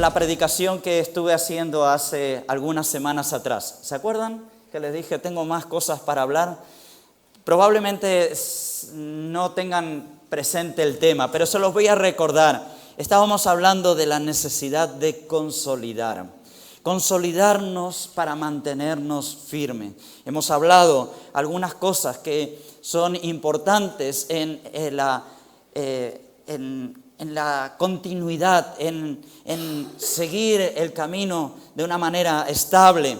la predicación que estuve haciendo hace algunas semanas atrás. ¿Se acuerdan que les dije tengo más cosas para hablar? Probablemente no tengan presente el tema, pero se los voy a recordar. Estábamos hablando de la necesidad de consolidarnos para mantenernos firmes. Hemos hablado algunas cosas que son importantes en la continuidad, en seguir el camino de una manera estable,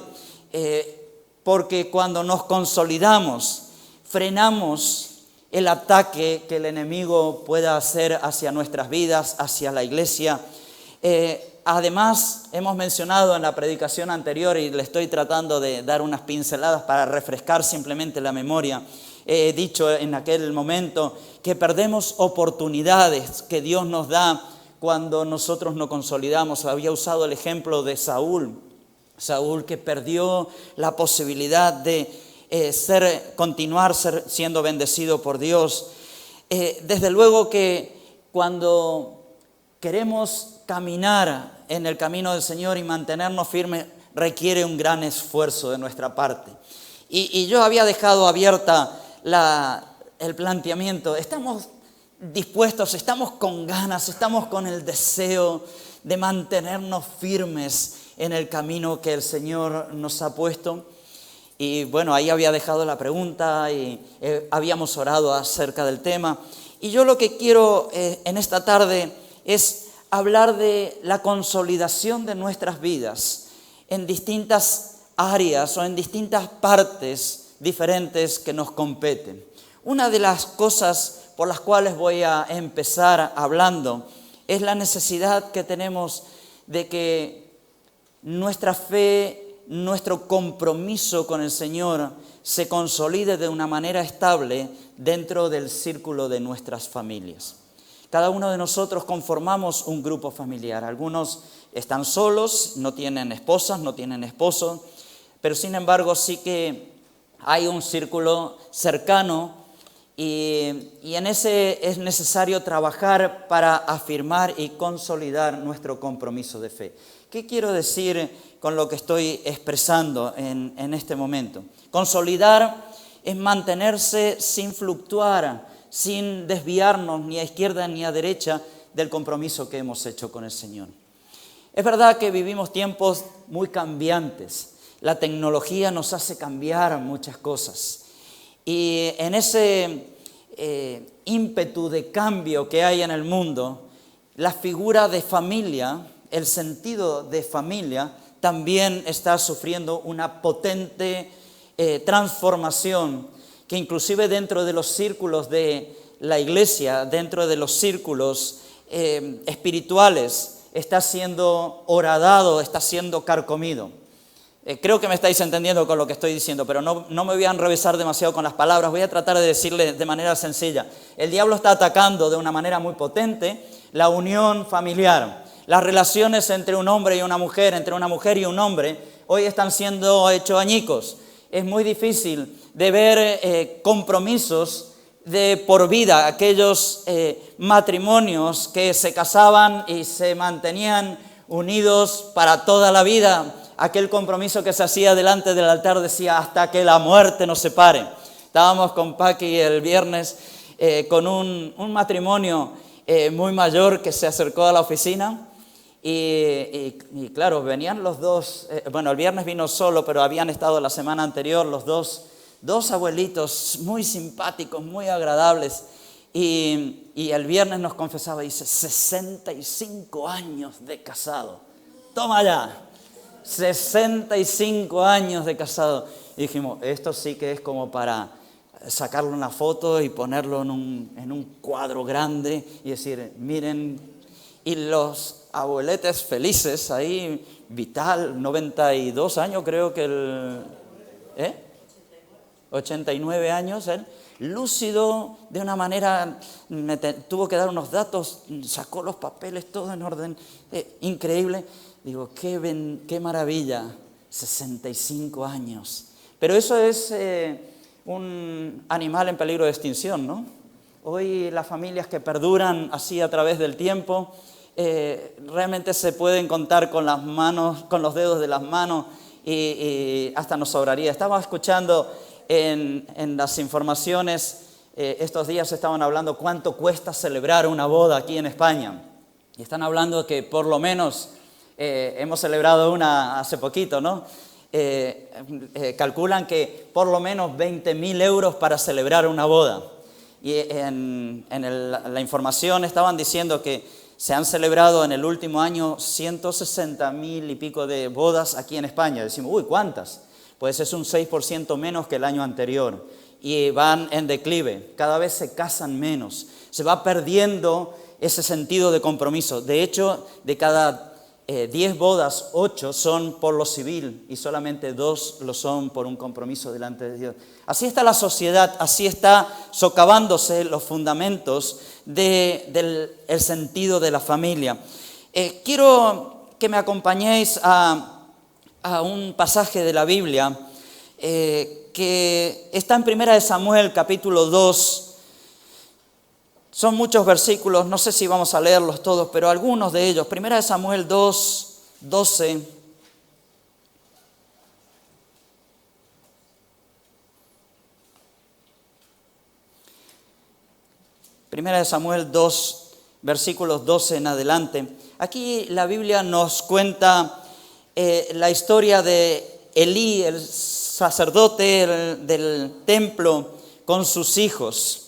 porque cuando nos consolidamos, frenamos el ataque que el enemigo pueda hacer hacia nuestras vidas, hacia la iglesia. Además, hemos mencionado en la predicación anterior, y le estoy tratando de dar unas pinceladas para refrescar simplemente la memoria. He dicho en aquel momento que perdemos oportunidades que Dios nos da cuando nosotros nos consolidamos. Había usado el ejemplo de Saúl que perdió la posibilidad de continuar siendo bendecido por Dios. Desde luego que cuando queremos caminar en el camino del Señor y mantenernos firmes, requiere un gran esfuerzo de nuestra parte. Y yo había dejado abierta el planteamiento. Estamos dispuestos, estamos con ganas, estamos con el deseo de mantenernos firmes en el camino que el Señor nos ha puesto. Y bueno, ahí había dejado la pregunta y habíamos orado acerca del tema. Y yo lo que quiero en esta tarde es hablar de la consolidación de nuestras vidas en distintas áreas o en distintas partes diferentes que nos competen. Una de las cosas por las cuales voy a empezar hablando es la necesidad que tenemos de que nuestra fe, nuestro compromiso con el Señor se consolide de una manera estable dentro del círculo de nuestras familias. Cada uno de nosotros conformamos un grupo familiar. Algunos están solos, no tienen esposas, no tienen esposos, pero sin embargo sí que hay un círculo cercano y en ese es necesario trabajar para afirmar y consolidar nuestro compromiso de fe. ¿Qué quiero decir con lo que estoy expresando en este momento? Consolidar es mantenerse sin fluctuar, sin desviarnos ni a izquierda ni a derecha del compromiso que hemos hecho con el Señor. Es verdad que vivimos tiempos muy cambiantes. La tecnología nos hace cambiar muchas cosas. Y en ese ímpetu de cambio que hay en el mundo, la figura de familia, el sentido de familia, también está sufriendo una potente transformación que inclusive dentro de los círculos de la iglesia, dentro de los círculos espirituales, está siendo horadado, está siendo carcomido. Creo que me estáis entendiendo con lo que estoy diciendo, pero no me voy a enrevesar demasiado con las palabras, voy a tratar de decirle de manera sencilla. El diablo está atacando de una manera muy potente la unión familiar. Las relaciones entre un hombre y una mujer, entre una mujer y un hombre, hoy están siendo hechos añicos. Es muy difícil de ver compromisos de por vida, aquellos matrimonios que se casaban y se mantenían unidos para toda la vida. Aquel compromiso que se hacía delante del altar decía hasta que la muerte nos separe. Estábamos con Paqui el viernes con un matrimonio muy mayor que se acercó a la oficina y claro, venían los dos, el viernes vino solo, pero habían estado la semana anterior los dos abuelitos muy simpáticos, muy agradables. Y el viernes nos confesaba, dice, 65 años de casado. Toma ya, 65 años de casado. Y dijimos, esto sí que es como para sacarle una foto y ponerlo en un cuadro grande y decir, miren, y los abueletes felices ahí, Vital, 92 años creo que 89 años él, lúcido de una manera, tuvo que dar unos datos, sacó los papeles, todo en orden, increíble. Digo, qué maravilla, 65 años. Pero eso es un animal en peligro de extinción, ¿no? Hoy las familias que perduran así a través del tiempo realmente se pueden contar con las manos, con los dedos de las manos y hasta nos sobraría. Estaba escuchando en las informaciones, estos días estaban hablando cuánto cuesta celebrar una boda aquí en España. Y están hablando que por lo menos, hemos celebrado una hace poquito, ¿no? Calculan que por lo menos 20.000 euros para celebrar una boda. Y en la información estaban diciendo que se han celebrado en el último año 160.000 y pico de bodas aquí en España. Decimos, uy, ¿cuántas? Pues es un 6% menos que el año anterior. Y van en declive, cada vez se casan menos. Se va perdiendo ese sentido de compromiso. De hecho, de cada 10 bodas, 8 son por lo civil y solamente 2 lo son por un compromiso delante de Dios. Así está la sociedad, así está socavándose los fundamentos del sentido de la familia. Quiero que me acompañéis a un pasaje de la Biblia que está en 1 Samuel capítulo 2. Son muchos versículos, no sé si vamos a leerlos todos, pero algunos de ellos. 1 Samuel 2, 12. Primera de Samuel 2, versículos 12 en adelante. Aquí la Biblia nos cuenta la historia de Elí, el sacerdote del templo, con sus hijos.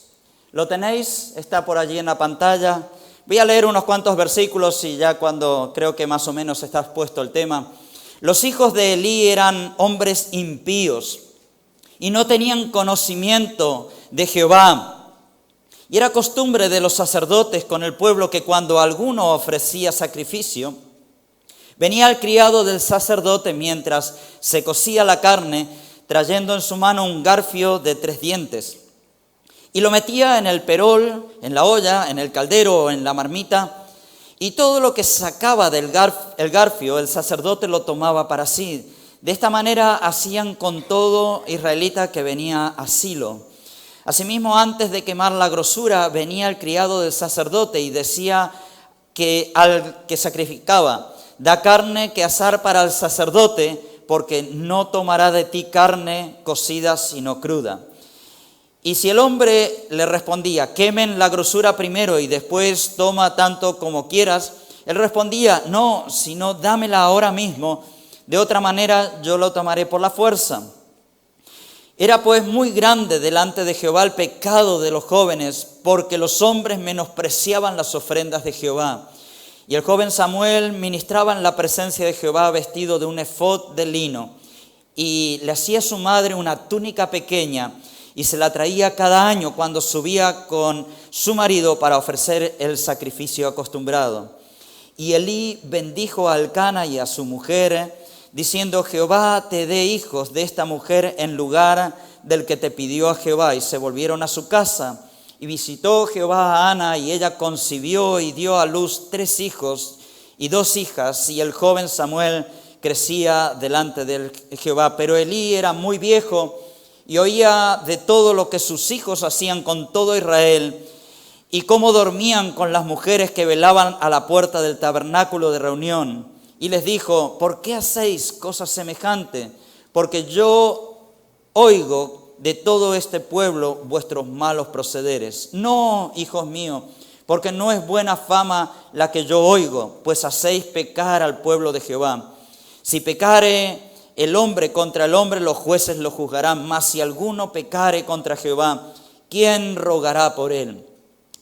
¿Lo tenéis? Está por allí en la pantalla. Voy a leer unos cuantos versículos y ya cuando creo que más o menos está expuesto el tema. Los hijos de Elí eran hombres impíos y no tenían conocimiento de Jehová. Y era costumbre de los sacerdotes con el pueblo que cuando alguno ofrecía sacrificio, venía el criado del sacerdote mientras se cocía la carne, trayendo en su mano un garfio de 3 dientes. Y lo metía en el perol, en la olla, en el caldero o en la marmita, y todo lo que sacaba del garfio, el sacerdote lo tomaba para sí. De esta manera hacían con todo israelita que venía a Silo. Asimismo, antes de quemar la grosura, venía el criado del sacerdote y decía que al que sacrificaba, da carne que asar para el sacerdote, porque no tomará de ti carne cocida sino cruda. Y si el hombre le respondía, quemen la grosura primero y después toma tanto como quieras, él respondía, no, sino dámela ahora mismo, de otra manera yo lo tomaré por la fuerza. Era pues muy grande delante de Jehová el pecado de los jóvenes, porque los hombres menospreciaban las ofrendas de Jehová. Y el joven Samuel ministraba en la presencia de Jehová vestido de un efod de lino, y le hacía a su madre una túnica pequeña, y se la traía cada año cuando subía con su marido para ofrecer el sacrificio acostumbrado. Y Elí bendijo a Elcana y a su mujer, diciendo, Jehová te dé hijos de esta mujer en lugar del que te pidió a Jehová. Y se volvieron a su casa. Y visitó Jehová a Ana, y ella concibió y dio a luz 3 hijos y 2 hijas. Y el joven Samuel crecía delante de Jehová. Pero Elí era muy viejo, y oía de todo lo que sus hijos hacían con todo Israel, y cómo dormían con las mujeres que velaban a la puerta del tabernáculo de reunión. Y les dijo, ¿por qué hacéis cosa semejante? Porque yo oigo de todo este pueblo vuestros malos procederes. No, hijos míos, porque no es buena fama la que yo oigo, pues hacéis pecar al pueblo de Jehová. Si pecare el hombre contra el hombre, los jueces lo juzgarán, mas si alguno pecare contra Jehová, ¿quién rogará por él?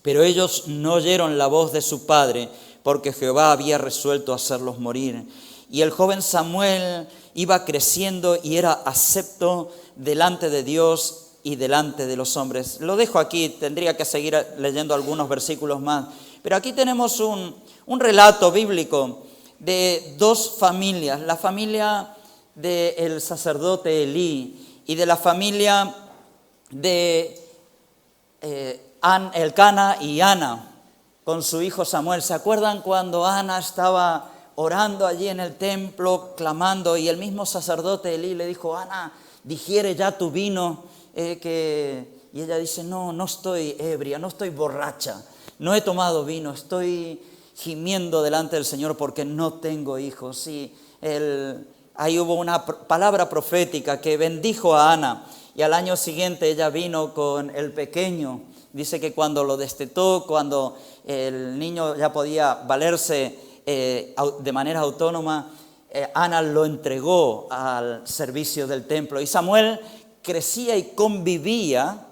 Pero ellos no oyeron la voz de su padre, porque Jehová había resuelto hacerlos morir. Y el joven Samuel iba creciendo y era acepto delante de Dios y delante de los hombres. Lo dejo aquí, tendría que seguir leyendo algunos versículos más, pero aquí tenemos un relato bíblico de 2 familias, la familia del sacerdote Elí y de la familia de Elcana y Ana con su hijo Samuel. ¿Se acuerdan cuando Ana estaba orando allí en el templo, clamando, y el mismo sacerdote Elí le dijo, Ana, digiere ya tu vino, y ella dice, no estoy ebria, no estoy borracha, no he tomado vino, estoy gimiendo delante del Señor porque no tengo hijos. Y ahí hubo una palabra profética que bendijo a Ana. Y al año siguiente ella vino con el pequeño. Dice que cuando lo destetó, cuando el niño ya podía valerse de manera autónoma, Ana lo entregó al servicio del templo. Y Samuel crecía y convivía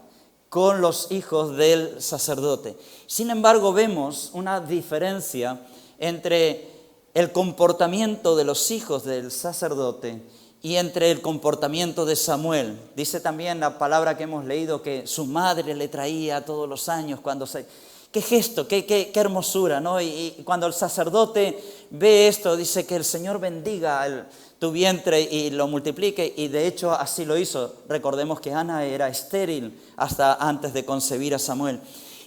con los hijos del sacerdote. Sin embargo, vemos una diferencia entre el comportamiento de los hijos del sacerdote y entre el comportamiento de Samuel. Dice también la palabra que hemos leído que su madre le traía todos los años cuando se... Qué gesto, qué hermosura, ¿no? Y cuando el sacerdote ve esto, dice que el Señor bendiga tu vientre y lo multiplique, y de hecho así lo hizo. Recordemos que Ana era estéril hasta antes de concebir a Samuel.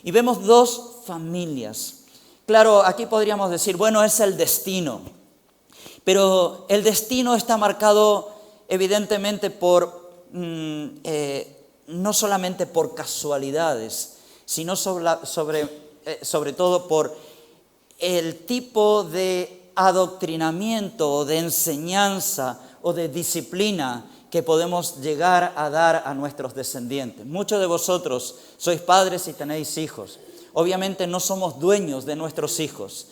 Y vemos dos familias. Claro, aquí podríamos decir, bueno, es el destino. Pero el destino está marcado evidentemente no solamente por casualidades, sino sobre todo por el tipo de adoctrinamiento o de enseñanza o de disciplina que podemos llegar a dar a nuestros descendientes. Muchos de vosotros sois padres y tenéis hijos. Obviamente no somos dueños de nuestros hijos,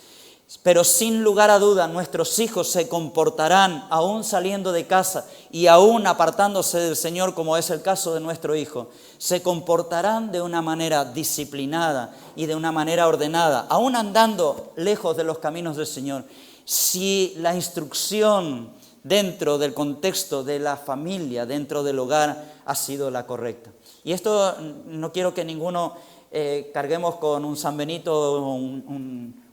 pero sin lugar a duda nuestros hijos se comportarán, aún saliendo de casa y aún apartándose del Señor, como es el caso de nuestro hijo, se comportarán de una manera disciplinada y de una manera ordenada, aún andando lejos de los caminos del Señor, si la instrucción dentro del contexto de la familia, dentro del hogar, ha sido la correcta. Y esto no quiero que ninguno carguemos con un San Benito o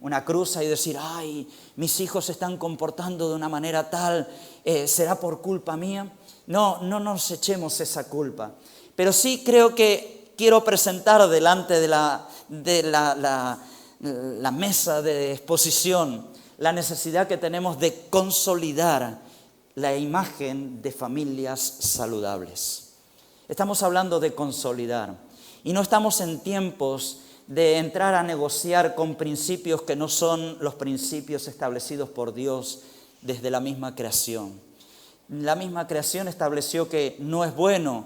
una cruz y decir, ay, mis hijos se están comportando de una manera tal, ¿será por culpa mía? No nos echemos esa culpa. Pero sí creo que quiero presentar delante de la mesa de exposición la necesidad que tenemos de consolidar la imagen de familias saludables. Estamos hablando de consolidar. Y no estamos en tiempos de entrar a negociar con principios que no son los principios establecidos por Dios desde la misma creación. La misma creación estableció que no es bueno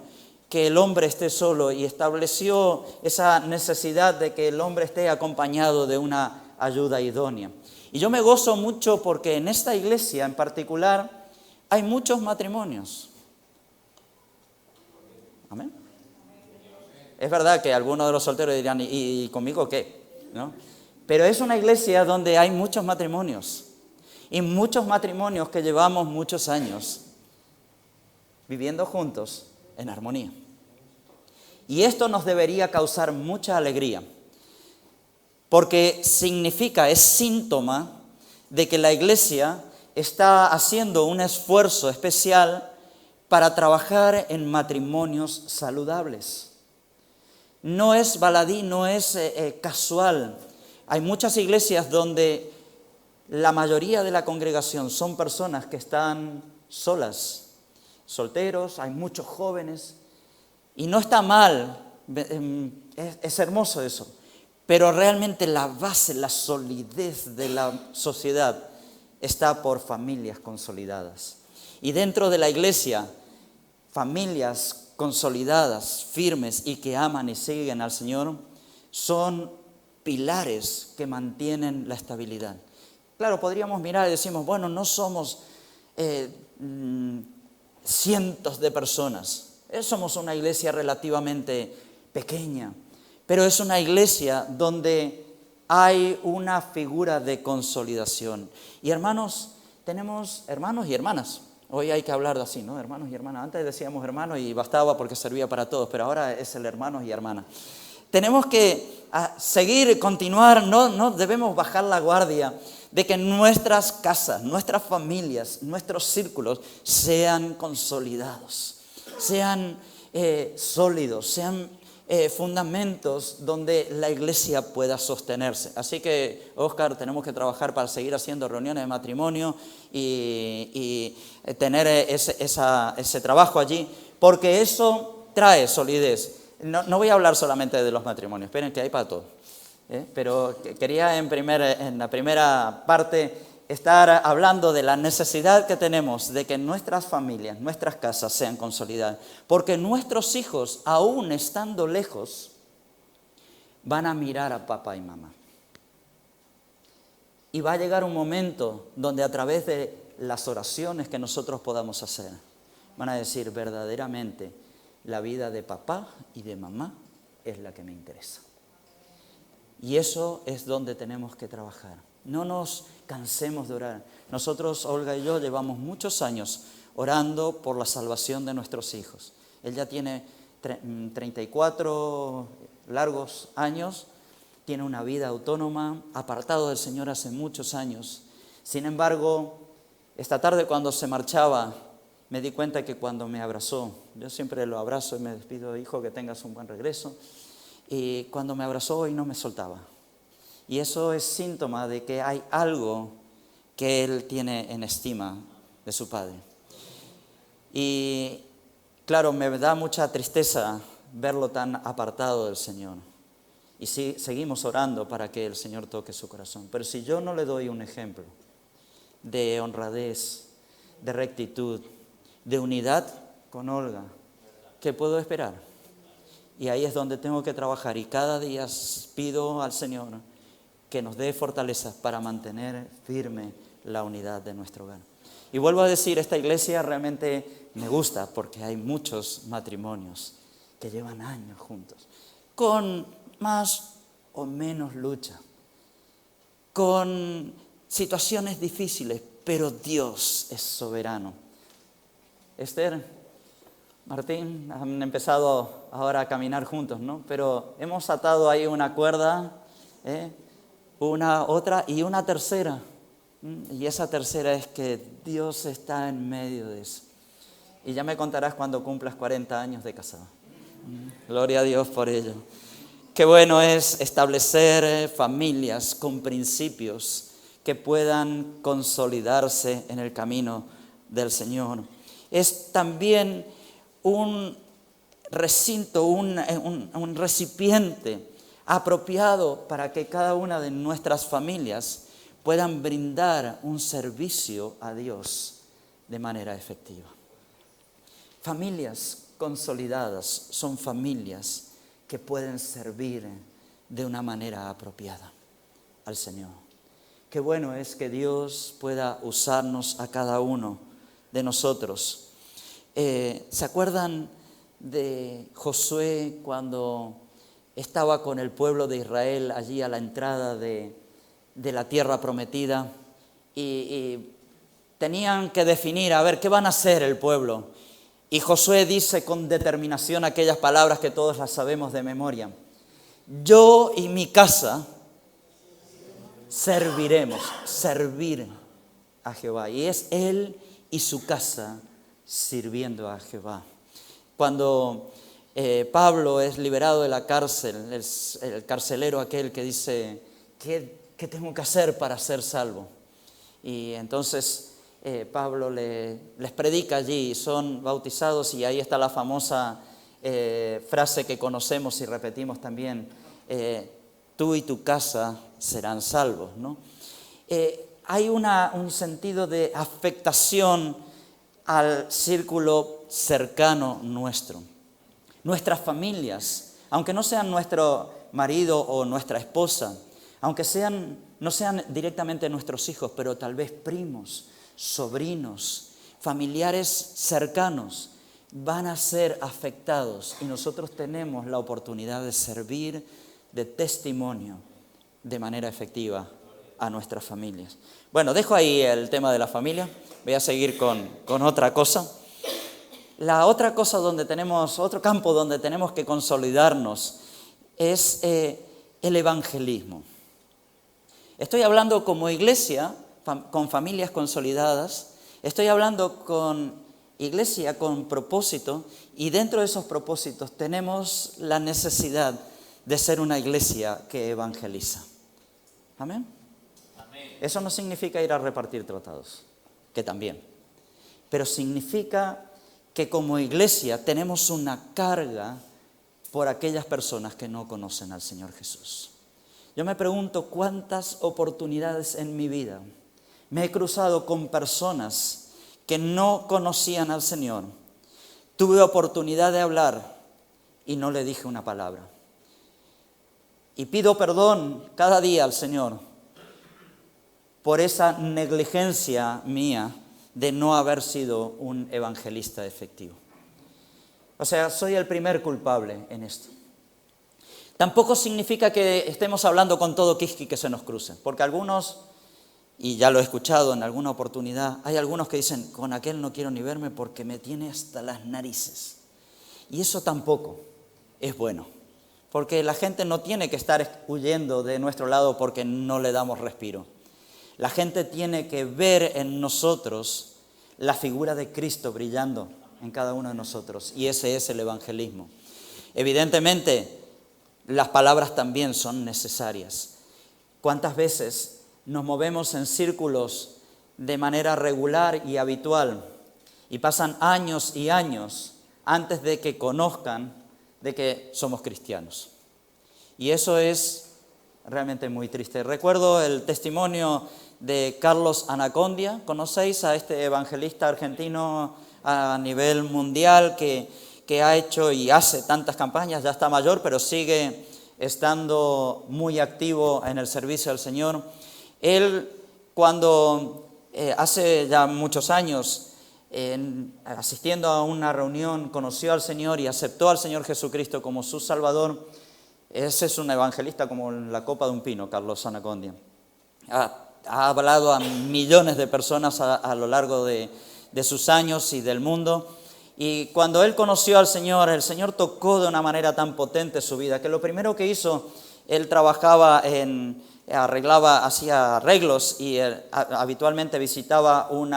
que el hombre esté solo y estableció esa necesidad de que el hombre esté acompañado de una ayuda idónea. Y yo me gozo mucho porque en esta iglesia en particular hay muchos matrimonios. Amén. Es verdad que algunos de los solteros dirán, ¿y conmigo qué? ¿No? Pero es una iglesia donde hay muchos matrimonios. Y muchos matrimonios que llevamos muchos años viviendo juntos en armonía. Y esto nos debería causar mucha alegría. Porque significa, es síntoma de que la iglesia está haciendo un esfuerzo especial para trabajar en matrimonios saludables. No es baladí, no es casual. Hay muchas iglesias donde la mayoría de la congregación son personas que están solas, solteros, hay muchos jóvenes. Y no está mal, es hermoso eso. Pero realmente la base, la solidez de la sociedad está por familias consolidadas. Y dentro de la iglesia, familias consolidadas, firmes y que aman y siguen al Señor, son pilares que mantienen la estabilidad. Claro, podríamos mirar y decimos, bueno, no somos cientos de personas, somos una iglesia relativamente pequeña, pero es una iglesia donde hay una figura de consolidación. Y hermanos, tenemos hermanos y hermanas. Hoy hay que hablar así, ¿no? Hermanos y hermanas. Antes decíamos hermanos y bastaba porque servía para todos, pero ahora es el hermanos y hermanas. Tenemos que seguir, continuar, no debemos bajar la guardia de que nuestras casas, nuestras familias, nuestros círculos sean consolidados, sean sólidos, sean fundamentos donde la iglesia pueda sostenerse. Así que, Óscar, tenemos que trabajar para seguir haciendo reuniones de matrimonio y tener ese trabajo allí, porque eso trae solidez. No voy a hablar solamente de los matrimonios, esperen que hay para todo. Pero quería en la primera parte estar hablando de la necesidad que tenemos de que nuestras familias, nuestras casas sean consolidadas. Porque nuestros hijos, aún estando lejos, van a mirar a papá y mamá. Y va a llegar un momento donde a través de las oraciones que nosotros podamos hacer, van a decir verdaderamente, la vida de papá y de mamá es la que me interesa. Y eso es donde tenemos que trabajar. No nos cansemos de orar. Nosotros, Olga y yo, llevamos muchos años orando por la salvación de nuestros hijos. Él ya tiene 34 largos años, tiene una vida autónoma, apartado del Señor hace muchos años. Sin embargo, esta tarde cuando se marchaba, me di cuenta que cuando me abrazó, yo siempre lo abrazo y me despido, hijo, que tengas un buen regreso. Y cuando me abrazó hoy no me soltaba. Y eso es síntoma de que hay algo que él tiene en estima de su padre. Y claro, me da mucha tristeza verlo tan apartado del Señor. Y sí, seguimos orando para que el Señor toque su corazón. Pero si yo no le doy un ejemplo de honradez, de rectitud, de unidad con Olga, ¿qué puedo esperar? Y ahí es donde tengo que trabajar. Y cada día pido al Señor que nos dé fortalezas para mantener firme la unidad de nuestro hogar. Y vuelvo a decir, esta iglesia realmente me gusta porque hay muchos matrimonios que llevan años juntos, con más o menos lucha, con situaciones difíciles, pero Dios es soberano. Esther, Martín, han empezado ahora a caminar juntos, ¿no? Pero hemos atado ahí una cuerda, una, otra y una tercera. Y esa tercera es que Dios está en medio de eso. Y ya me contarás cuando cumplas 40 años de casado. Gloria a Dios por ello. Qué bueno es establecer familias con principios que puedan consolidarse en el camino del Señor. Es también un recinto, un recipiente apropiado para que cada una de nuestras familias puedan brindar un servicio a Dios de manera efectiva. Familias consolidadas son familias que pueden servir de una manera apropiada al Señor. Qué bueno es que Dios pueda usarnos a cada uno de nosotros. ¿Se acuerdan de Josué cuando estaba con el pueblo de Israel allí a la entrada de la tierra prometida? Y tenían que definir, a ver, ¿qué van a hacer el pueblo? Y Josué dice con determinación aquellas palabras que todos las sabemos de memoria. Yo y mi casa serviremos, servir a Jehová. Y es él y su casa sirviendo a Jehová. Cuando Pablo es liberado de la cárcel, el carcelero aquel que dice, ¿qué tengo que hacer para ser salvo? Y entonces Pablo les predica allí, son bautizados y ahí está la famosa frase que conocemos y repetimos también, tú y tu casa serán salvos, ¿no? Hay un sentido de afectación al círculo cercano nuestro. Nuestras familias, aunque no sean nuestro marido o nuestra esposa, aunque no sean directamente nuestros hijos, pero tal vez primos, sobrinos, familiares cercanos, van a ser afectados y nosotros tenemos la oportunidad de servir de testimonio de manera efectiva a nuestras familias. Bueno, dejo ahí el tema de la familia, voy a seguir con otra cosa. La otra cosa otro campo donde tenemos que consolidarnos es el evangelismo. Estoy hablando como iglesia, con familias consolidadas, estoy hablando con iglesia con propósito y dentro de esos propósitos tenemos la necesidad de ser una iglesia que evangeliza. ¿Amén? Amén. Eso no significa ir a repartir tratados, que también, pero significa que como iglesia tenemos una carga por aquellas personas que no conocen al Señor Jesús. Yo me pregunto cuántas oportunidades en mi vida me he cruzado con personas que no conocían al Señor. Tuve oportunidad de hablar y no le dije una palabra. Y pido perdón cada día al Señor por esa negligencia mía de no haber sido un evangelista efectivo. O sea, soy el primer culpable en esto. Tampoco significa que estemos hablando con todo quisqui que se nos cruce, porque algunos, y ya lo he escuchado en alguna oportunidad, hay algunos que dicen, con aquel no quiero ni verme porque me tiene hasta las narices. Y eso tampoco es bueno, porque la gente no tiene que estar huyendo de nuestro lado porque no le damos respiro. La gente tiene que ver en nosotros la figura de Cristo brillando en cada uno de nosotros, y ese es el evangelismo. Evidentemente, las palabras también son necesarias. ¿Cuántas veces nos movemos en círculos de manera regular y habitual y pasan años y años antes de que conozcan de que somos cristianos? Y eso es realmente muy triste. Recuerdo el testimonio de Carlos Anacondia. ¿Conocéis a este evangelista argentino a nivel mundial que ha hecho y hace tantas campañas? Ya está mayor, pero sigue estando muy activo en el servicio del Señor. Él, cuando hace ya muchos años, asistiendo a una reunión, conoció al Señor y aceptó al Señor Jesucristo como su Salvador. Ese es un evangelista como la copa de un pino, Carlos Anacondia. Ha hablado a millones de personas a lo largo de sus años y del mundo. Y cuando él conoció al Señor, el Señor tocó de una manera tan potente su vida, que lo primero que hizo, él trabajaba hacía arreglos y habitualmente visitaba en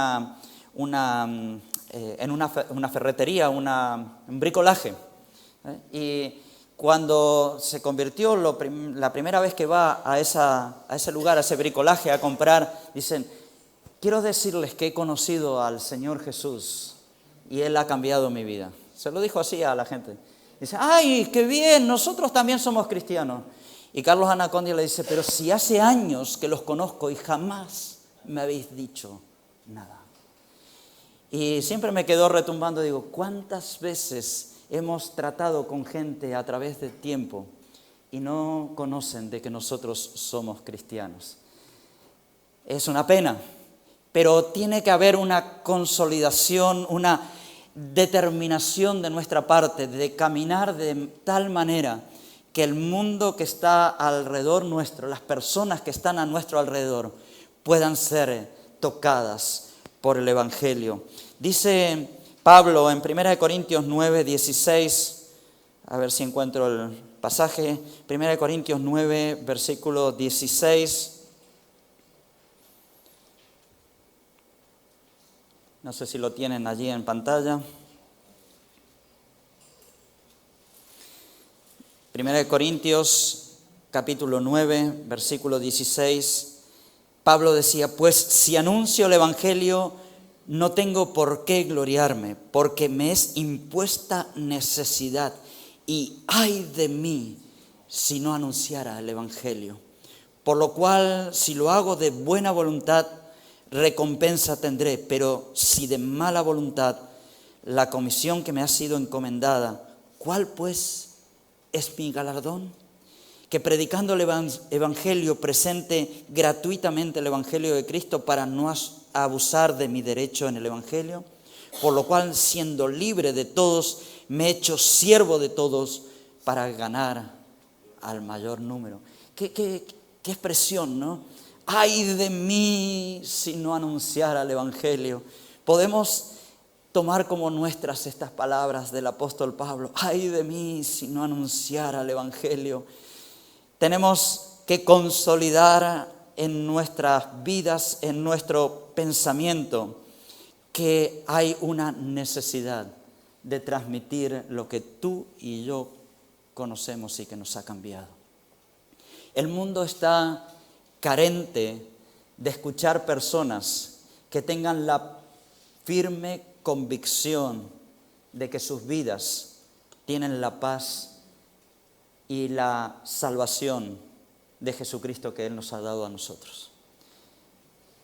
una ferretería, un bricolaje. Y cuando se convirtió, la primera vez que va a ese lugar, a ese bricolaje a comprar, dicen, quiero decirles que he conocido al Señor Jesús y Él ha cambiado mi vida. Se lo dijo así a la gente. Dice, ¡ay, qué bien! Nosotros también somos cristianos. Y Carlos Anacondia le dice, pero si hace años que los conozco y jamás me habéis dicho nada. Y siempre me quedó retumbando, digo, ¿cuántas veces hemos tratado con gente a través del tiempo y no conocen de que nosotros somos cristianos? Es una pena, pero tiene que haber una consolidación, una determinación de nuestra parte de caminar de tal manera que el mundo que está alrededor nuestro, las personas que están a nuestro alrededor, puedan ser tocadas por el Evangelio. Dice Pablo en 1 Corintios 9, 16, a ver si encuentro el pasaje, 1 Corintios 9, versículo 16. No sé si lo tienen allí en pantalla. 1 Corintios, capítulo 9, versículo 16. Pablo decía, pues si anuncio el Evangelio, no tengo por qué gloriarme, porque me es impuesta necesidad. Y ay de mí si no anunciara el Evangelio. Por lo cual, si lo hago de buena voluntad, recompensa tendré, pero si de mala voluntad, la comisión que me ha sido encomendada, ¿cuál pues es mi galardón? Que predicando el Evangelio presente gratuitamente el Evangelio de Cristo para no abusar de mi derecho en el Evangelio, por lo cual, siendo libre de todos, me he hecho siervo de todos para ganar al mayor número. Qué expresión, ¿no? ¡Ay de mí si no anunciara el Evangelio! Podemos tomar como nuestras estas palabras del apóstol Pablo. ¡Ay de mí si no anunciara el Evangelio! Tenemos que consolidar en nuestras vidas, en nuestro pensamiento, que hay una necesidad de transmitir lo que tú y yo conocemos y que nos ha cambiado. El mundo está carente de escuchar personas que tengan la firme convicción de que sus vidas tienen la paz y la salvación de Jesucristo que Él nos ha dado a nosotros.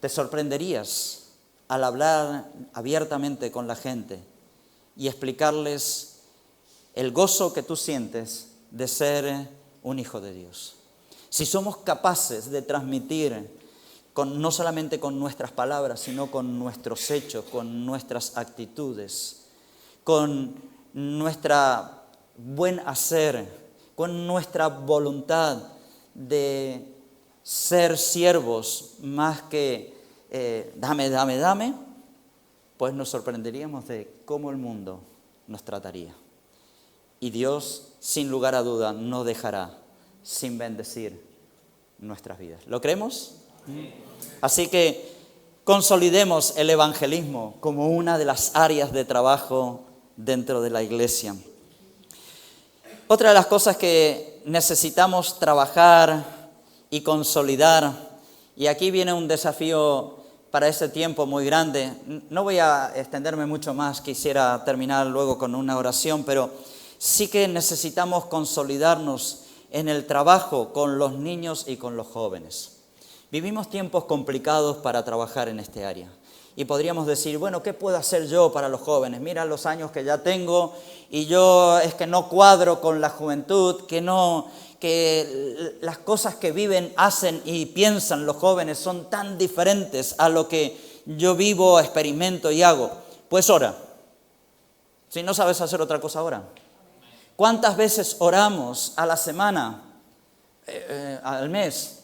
Te sorprenderías al hablar abiertamente con la gente y explicarles el gozo que tú sientes de ser un hijo de Dios. Si somos capaces de transmitir no solamente con nuestras palabras, sino con nuestros hechos, con nuestras actitudes, con nuestra buen hacer, con nuestra voluntad de ser siervos más que dame, pues nos sorprenderíamos de cómo el mundo nos trataría. Y Dios, sin lugar a duda, no dejará sin bendecir nuestras vidas. ¿Lo creemos? Así que consolidemos el evangelismo como una de las áreas de trabajo dentro de la iglesia. Otra de las cosas que necesitamos trabajar y consolidar, y aquí viene un desafío para este tiempo muy grande. No voy a extenderme mucho más, quisiera terminar luego con una oración, pero sí que necesitamos consolidarnos en el trabajo con los niños y con los jóvenes. Vivimos tiempos complicados para trabajar en este área. Y podríamos decir, bueno, ¿qué puedo hacer yo para los jóvenes? Mira los años que ya tengo y yo es que no cuadro con la juventud, que las cosas que viven, hacen y piensan los jóvenes son tan diferentes a lo que yo vivo, experimento y hago. Pues ora. Si no sabes hacer otra cosa, ora. ¿Cuántas veces oramos a la semana, al mes?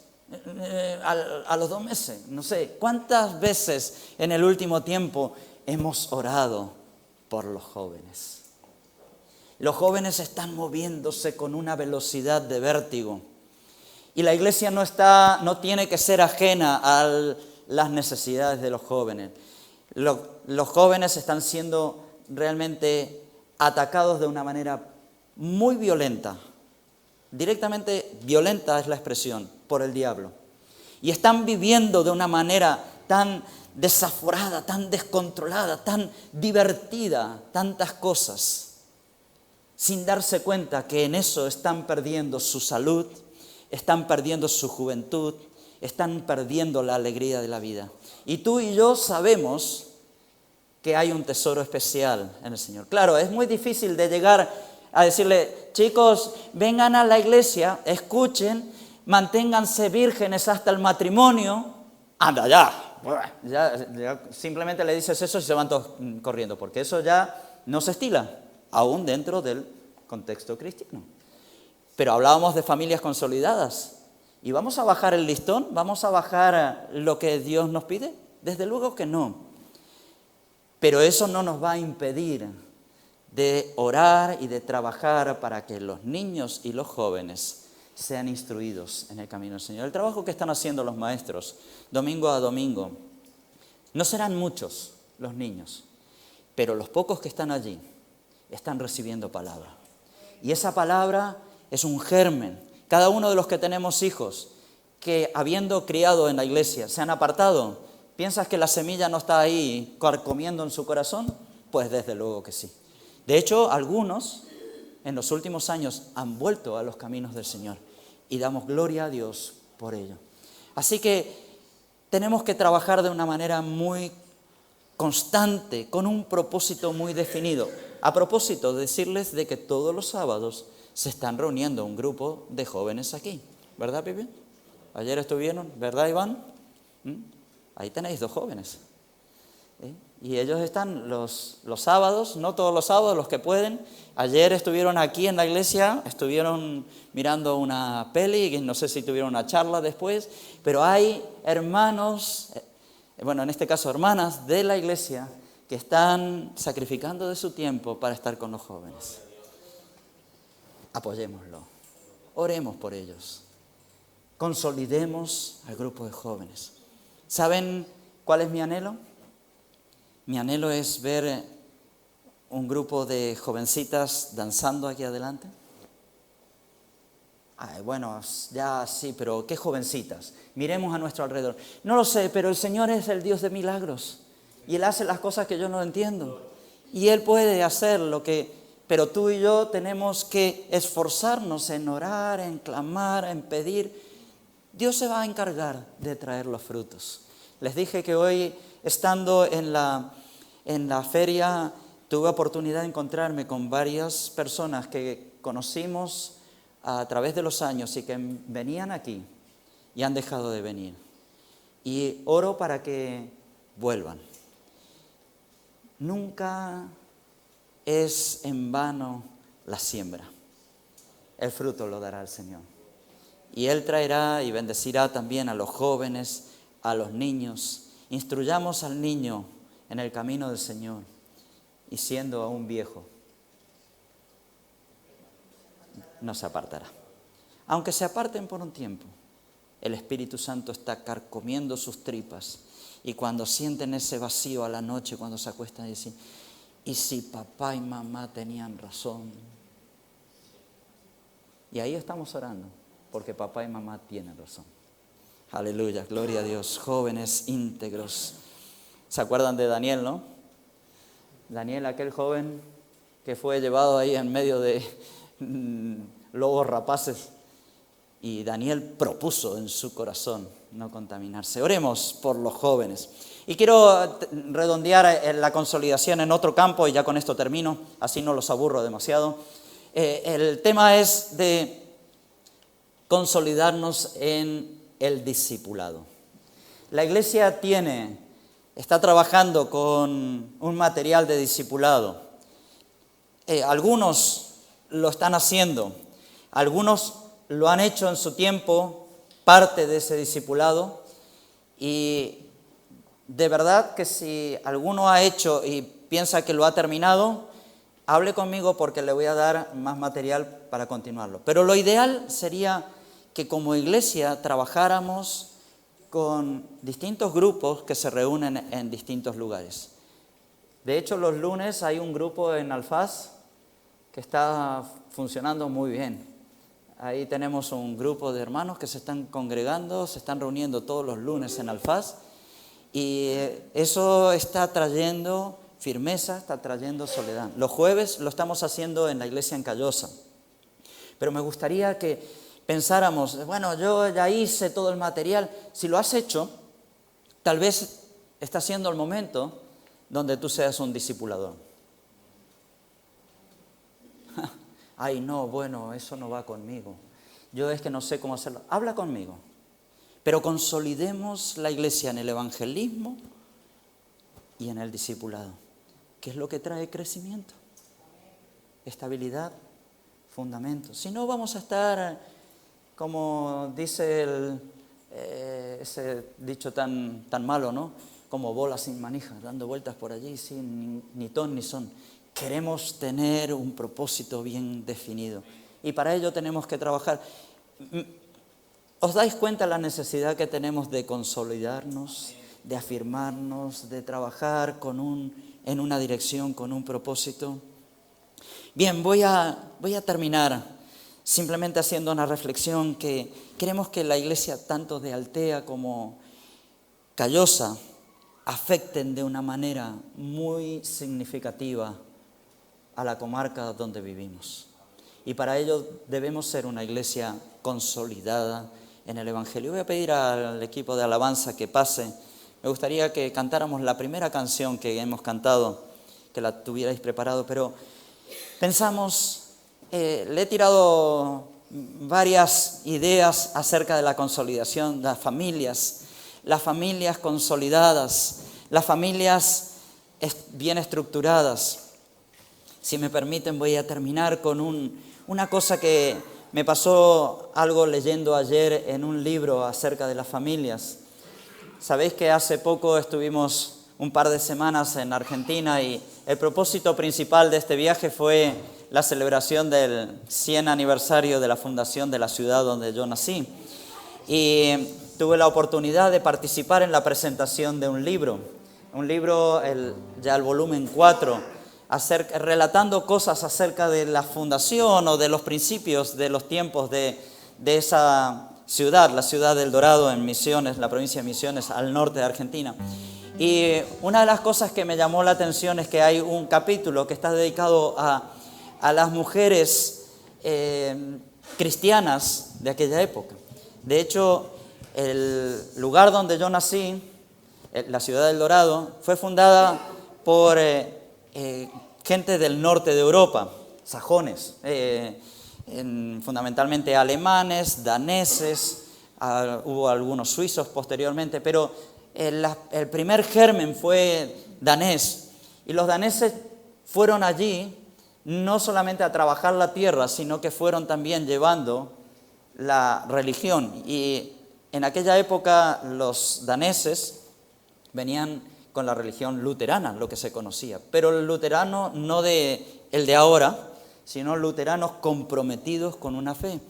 A los 2 meses, no sé, ¿cuántas veces en el último tiempo hemos orado por los jóvenes? Los jóvenes están moviéndose con una velocidad de vértigo y la iglesia no tiene que ser ajena a las necesidades de los jóvenes. Los jóvenes están siendo realmente atacados de una manera muy violenta. Directamente violenta es la expresión, por el diablo. Y están viviendo de una manera tan desaforada, tan descontrolada, tan divertida, tantas cosas, sin darse cuenta que en eso están perdiendo su salud, están perdiendo su juventud, están perdiendo la alegría de la vida. Y tú y yo sabemos que hay un tesoro especial en el Señor. Claro, es muy difícil de llegar a decirle, chicos, vengan a la iglesia, escuchen, manténganse vírgenes hasta el matrimonio. Anda, ya simplemente le dices eso y se van todos corriendo, porque eso ya no se estila, aún dentro del contexto cristiano. Pero hablábamos de familias consolidadas. ¿Y vamos a bajar el listón? ¿Vamos a bajar lo que Dios nos pide? Desde luego que no. Pero eso no nos va a impedir de orar y de trabajar para que los niños y los jóvenes sean instruidos en el camino del Señor. El trabajo que están haciendo los maestros, domingo a domingo, no serán muchos los niños, pero los pocos que están allí están recibiendo palabra. Y esa palabra es un germen. Cada uno de los que tenemos hijos, que habiendo criado en la iglesia, se han apartado, ¿piensas que la semilla no está ahí carcomiendo en su corazón? Pues desde luego que sí. De hecho, algunos en los últimos años han vuelto a los caminos del Señor y damos gloria a Dios por ello. Así que tenemos que trabajar de una manera muy constante, con un propósito muy definido. A propósito, decirles de que todos los sábados se están reuniendo un grupo de jóvenes aquí. ¿Verdad, Pipi? Ayer estuvieron, ¿verdad, Iván? Ahí tenéis 2 jóvenes. Y ellos están los sábados, no todos los sábados, los que pueden. Ayer estuvieron aquí en la iglesia, estuvieron mirando una peli, no sé si tuvieron una charla después, pero hay hermanos, bueno, en este caso hermanas de la iglesia, que están sacrificando de su tiempo para estar con los jóvenes. Apoyémoslo, oremos por ellos, consolidemos al grupo de jóvenes. ¿Saben cuál es mi anhelo? Mi anhelo es ver un grupo de jovencitas danzando aquí adelante. Ay, bueno, ya sí, pero ¿qué jovencitas? Miremos a nuestro alrededor. No lo sé, pero el Señor es el Dios de milagros. Y Él hace las cosas que yo no entiendo. Y Él puede hacer lo que... Pero tú y yo tenemos que esforzarnos en orar, en clamar, en pedir, Dios se va a encargar de traer los frutos. Les dije que hoy, estando en la feria, tuve oportunidad de encontrarme con varias personas que conocimos a través de los años y que venían aquí y han dejado de venir. Y oro para que vuelvan. Nunca es en vano la siembra. El fruto lo dará el Señor. Y Él traerá y bendecirá también a los jóvenes, a los niños. Instruyamos al niño en el camino del Señor. Y siendo aún viejo, no se apartará. Aunque se aparten por un tiempo, el Espíritu Santo está carcomiendo sus tripas. Y cuando sienten ese vacío a la noche, cuando se acuestan y dicen, ¿y si papá y mamá tenían razón? Y ahí estamos orando, porque papá y mamá tienen razón. Aleluya, gloria a Dios. Jóvenes íntegros. ¿Se acuerdan de Daniel, no? Daniel, aquel joven que fue llevado ahí en medio de lobos rapaces. Y Daniel propuso en su corazón no contaminarse. Oremos por los jóvenes. Y quiero redondear la consolidación en otro campo, y ya con esto termino, así no los aburro demasiado. El tema es de consolidarnos en el discipulado. La iglesia está trabajando con un material de discipulado. Algunos lo están haciendo, algunos lo han hecho en su tiempo, parte de ese discipulado, y de verdad que si alguno ha hecho y piensa que lo ha terminado, hable conmigo porque le voy a dar más material para continuarlo. Pero lo ideal sería que como iglesia trabajáramos con distintos grupos que se reúnen en distintos lugares. De hecho, los lunes hay un grupo en Alfaz que está funcionando muy bien. Ahí tenemos un grupo de hermanos que se están congregando, se están reuniendo todos los lunes en Alfaz, y eso está trayendo firmeza, está trayendo soledad. Los jueves lo estamos haciendo en la iglesia en Callosa, pero me gustaría que pensáramos, bueno, yo ya hice todo el material. Si lo has hecho, tal vez está siendo el momento donde tú seas un discipulador. Ay, no, bueno, eso no va conmigo. Yo es que no sé cómo hacerlo. Habla conmigo. Pero consolidemos la iglesia en el evangelismo y en el discipulado. ¿Qué es lo que trae crecimiento? Estabilidad, fundamento. Si no, vamos a estar, como dice ese dicho tan malo, ¿no? Como bolas sin manija, dando vueltas por allí sin ni ton ni son. Queremos tener un propósito bien definido y para ello tenemos que trabajar. ¿Os dais cuenta la necesidad que tenemos de consolidarnos, de afirmarnos, de trabajar en una dirección, con un propósito? Bien, voy a terminar simplemente haciendo una reflexión que queremos que la iglesia, tanto de Altea como Callosa, afecten de una manera muy significativa a la comarca donde vivimos. Y para ello debemos ser una iglesia consolidada en el Evangelio. Voy a pedir al equipo de alabanza que pase. Me gustaría que cantáramos la primera canción que hemos cantado, que la tuvierais preparado, pero pensamos, le he tirado varias ideas acerca de la consolidación, las familias consolidadas, las familias bien estructuradas. Si me permiten, voy a terminar con una cosa que me pasó algo leyendo ayer en un libro acerca de las familias. Sabéis que hace poco estuvimos un par de semanas en Argentina y el propósito principal de este viaje fue la celebración del 100 aniversario de la fundación de la ciudad donde yo nací. Y tuve la oportunidad de participar en la presentación de un libro, ya el volumen 4, relatando cosas acerca de la fundación o de los principios de los tiempos de esa ciudad, la ciudad del Dorado en Misiones, la provincia de Misiones, al norte de Argentina. Y una de las cosas que me llamó la atención es que hay un capítulo que está dedicado a las mujeres cristianas de aquella época. De hecho, el lugar donde yo nací, la ciudad del Dorado, fue fundada por gente del norte de Europa, sajones, fundamentalmente alemanes, daneses, hubo algunos suizos posteriormente, pero el primer germen fue danés. Y los daneses fueron allí no solamente a trabajar la tierra, sino que fueron también llevando la religión. Y en aquella época los daneses venían con la religión luterana, lo que se conocía. Pero el luterano no el de ahora, sino luteranos comprometidos con una fe.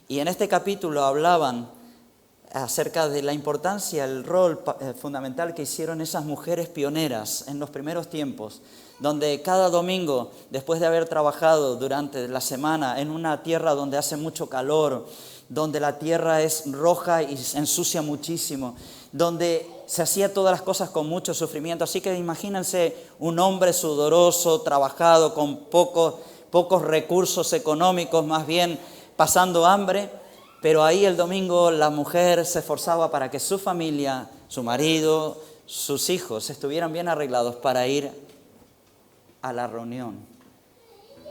Y en este capítulo hablaban acerca de la importancia, el rol fundamental que hicieron esas mujeres pioneras en los primeros tiempos, donde cada domingo, después de haber trabajado durante la semana en una tierra donde hace mucho calor, donde la tierra es roja y se ensucia muchísimo, donde se hacía todas las cosas con mucho sufrimiento. Así que imagínense un hombre sudoroso, trabajado, con pocos recursos económicos, más bien pasando hambre, pero ahí el domingo la mujer se esforzaba para que su familia, su marido, sus hijos estuvieran bien arreglados para ir a la reunión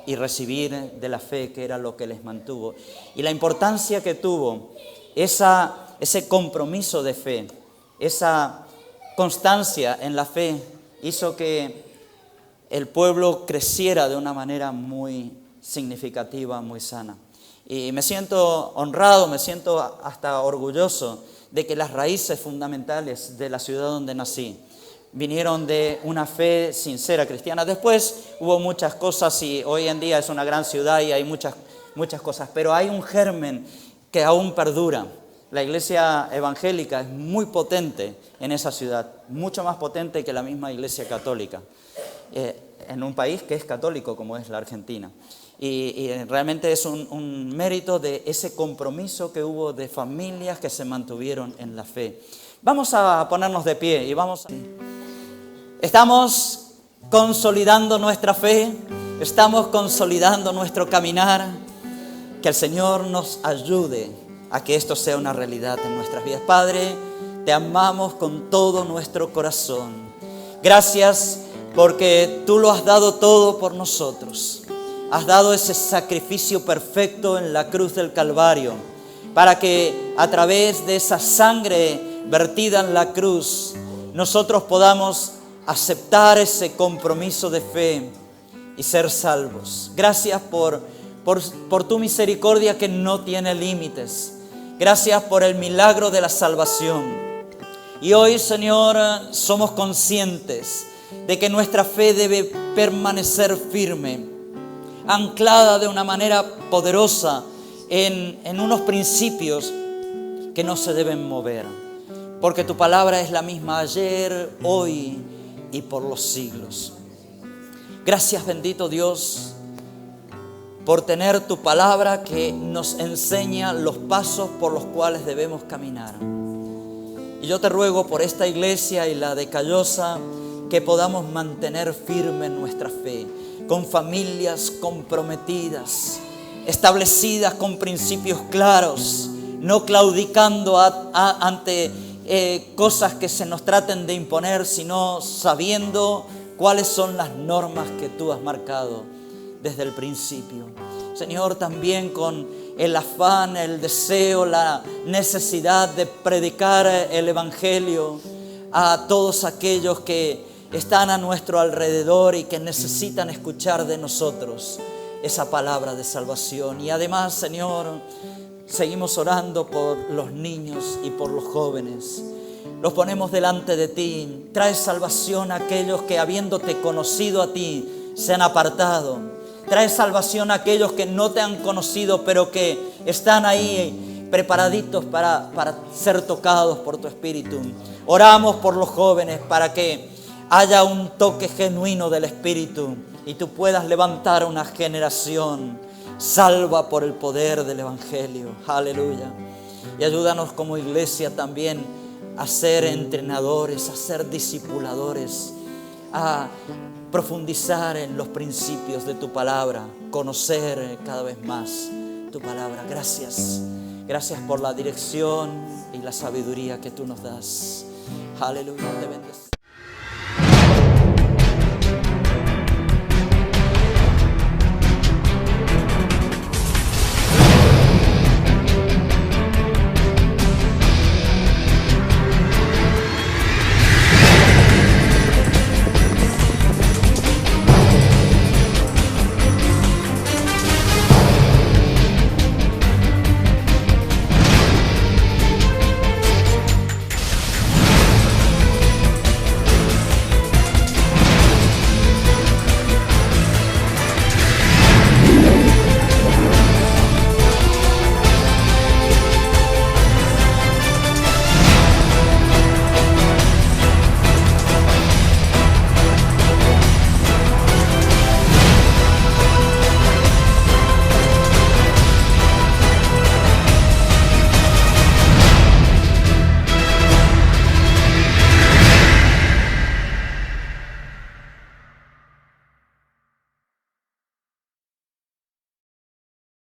y recibir de la fe, que era lo que les mantuvo. Y la importancia que tuvo ese compromiso de fe, esa constancia en la fe, hizo que el pueblo creciera de una manera muy significativa, muy sana. Y me siento honrado, me siento hasta orgulloso de que las raíces fundamentales de la ciudad donde nací vinieron de una fe sincera cristiana. Después hubo muchas cosas y hoy en día es una gran ciudad y hay muchas cosas, pero hay un germen que aún perdura. La iglesia evangélica es muy potente en esa ciudad, mucho más potente que la misma iglesia católica, en un país que es católico como es la Argentina. Y realmente es un mérito de ese compromiso que hubo de familias que se mantuvieron en la fe. Vamos a ponernos de pie y estamos consolidando nuestra fe, estamos consolidando nuestro caminar. Que el Señor nos ayude a que esto sea una realidad en nuestras vidas. Padre, te amamos con todo nuestro corazón. Gracias porque tú lo has dado todo por nosotros. Has dado ese sacrificio perfecto en la cruz del Calvario para que a través de esa sangre vertida en la cruz nosotros podamos aceptar ese compromiso de fe y ser salvos. Gracias por tu misericordia que no tiene límites. Gracias por el milagro de la salvación. Y hoy, Señor, somos conscientes de que nuestra fe debe permanecer firme, anclada de una manera poderosa en unos principios que no se deben mover. Porque tu palabra es la misma ayer, hoy y por los siglos. Gracias, bendito Dios, por tener tu palabra que nos enseña los pasos por los cuales debemos caminar. Y yo te ruego por esta iglesia y la de Callosa que podamos mantener firme nuestra fe, con familias comprometidas, establecidas con principios claros, no claudicando ante cosas que se nos traten de imponer, sino sabiendo cuáles son las normas que tú has marcado desde el principio. Señor, también con el afán, el deseo, la necesidad de predicar el Evangelio a todos aquellos que están a nuestro alrededor y que necesitan escuchar de nosotros esa palabra de salvación. Y además, Señor, seguimos orando por los niños y por los jóvenes. Los ponemos delante de ti. Trae salvación a aquellos que, habiéndote conocido a ti, se han apartado. Trae salvación a aquellos que no te han conocido, pero que están ahí preparaditos para ser tocados por tu Espíritu. Oramos por los jóvenes para que haya un toque genuino del Espíritu y tú puedas levantar una generación salva por el poder del Evangelio. Aleluya. Y ayúdanos como iglesia también a ser entrenadores, a ser discipuladores, a profundizar en los principios de tu palabra, conocer cada vez más tu palabra. Gracias. Gracias por la dirección y la sabiduría que tú nos das. Aleluya, te bendecimos.